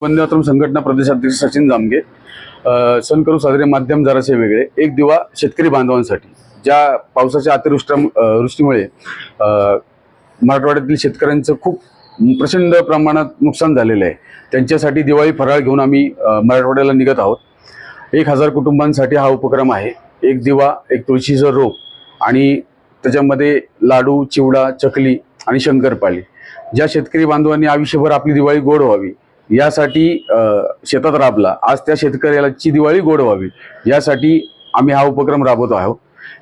वंदे मातरम संघटना प्रदेशाध्यक्ष सचिन जामगे। सण करू साजरे माध्यम जरासे वेगळे। एक दिवा शेतकरी बांधवांसाठी। ज्या पावसाच्या अतिवृष्टीमुळे मराठवाड्यातील शेतकऱ्यांचं खूप प्रचंड प्रमाणात नुकसान झालेलं आहे, त्यांच्यासाठी दिवाळी फराळ घेऊन आम्ही मराठवाड्याला निघत आहोत। 1000 कुटुंबांसाठी हा उपक्रम आहे। एक दिवा, एक तुळशीचं रोप आणि त्याच्यामध्ये लाडू, चिवडा, चकली आणि शंकरपाळी। ज्या शेतकरी बांधवांनी आयुष्यभर आपली दिवाळी गोड व्हावी यासाठी शेतात राबला, आज त्या शेतकऱ्याची दिवाळी गोड व्हावी यासाठी आम्ही हा उपक्रम राबवतो आहोत।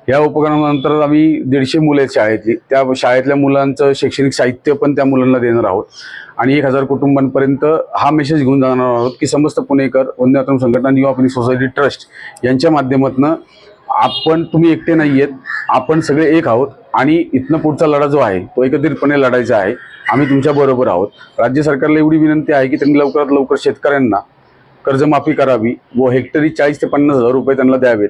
या उपक्रमानंतर आम्ही 150 मुलं आहेत शाळेतली, त्या शाळेतल्या मुलांचं शैक्षणिक साहित्य पण त्या मुलांना देणार आहोत आणि 1000 कुटुंबांपर्यंत हा मेसेज घेऊन जाणार आहोत की समस्त पुणेकर वंदे मातरम संघटना न्यू ओपनिंग सोसायटी ट्रस्ट यांच्या माध्यमातून आपण, तुम्ही एकटे नाही आहेत, आपण सगळे एक आहोत आणि इथनं पुढचा लढा जो आहे तो एकत्रितपणे लढायचा आहे। आम्ही तुमच्या बरोबर आहोत। राज्य सरकारला एवढी विनंती आहे की त्यांनी लवकरात लवकर शेतकऱ्यांना कर्जमाफी करावी व हेक्टरी 40 ते 50 हजार रुपये त्यांना द्यावेत,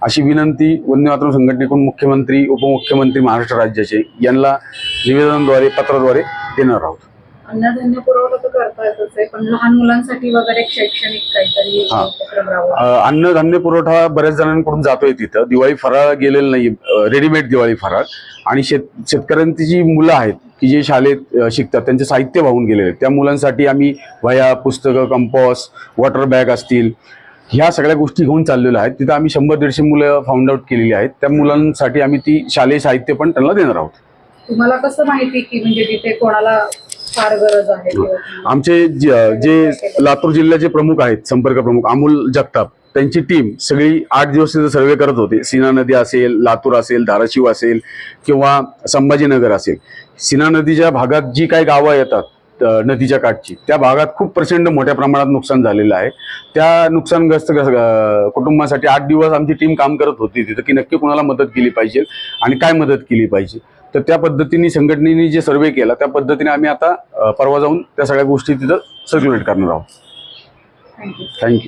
अशी विनंती वंदे मातरम संघटनेकडून मुख्यमंत्री, उपमुख्यमंत्री महाराष्ट्र राज्याचे यांना निवेदनाद्वारे, पत्राद्वारे देणार आहोत। अन्नधान्य पुरवठा तर करता येतच आहे, पण लहान मुलांसाठी वगैरे शैक्षणिक काहीतरी उपक्रम राबवा। अन्नधान्य पुरवठा बऱ्याच जणांकडून जातोय तिथं। दिवाळी फराळ गेलेलं नाही, रेडीमेड दिवाळी फराळ। आणि शेतकऱ्यांची जी मुलं आहेत की जे शाळेत शिकतात, त्यांचे साहित्य वाहून गेलेले, त्या मुलांसाठी आम्ही वह्या, पुस्तकं, कंपॉस, वॉटर बॅग असतील, ह्या सगळ्या गोष्टी घेऊन चाललेल्या आहेत। तिथं आम्ही 100-150 मुलं फाउंड आउट केलेली आहेत। त्या मुलांसाठी आम्ही ती शालेय साहित्य पण त्यांना देणार आहोत। तुम्हाला कसं माहिती की म्हणजे तिथे कोणाला फार गरज आहे? आमचे जे लातूर जिल्ह्याचे प्रमुख आहेत, संपर्क प्रमुख अमोल जगताप, त्यांची टीम सगळी 8 दिवस तिथे सर्वे करत होते। सीना नदी असेल, लातूर असेल, धाराशिव असेल किंवा संभाजीनगर असेल, सीना नदीच्या भागात जी काही गावं येतात नदीच्या काठची, त्या भागात खूप प्रचंड मोठ्या प्रमाणात नुकसान झालेलं आहे। त्या नुकसानग्रस्त कुटुंबासाठी 8 दिवस आमची टीम काम करत होती तिथं की नक्की कोणाला मदत केली पाहिजे आणि काय मदत केली पाहिजे। तर त्या पद्धतीने संघटनेने जे सर्वे केला त्या पद्धतीने आम्ही आता परवा जाऊन त्या सगळ्या गोष्टी तिथं सर्क्युलेट करणार आहोत। थँक्यू। थँक्यू।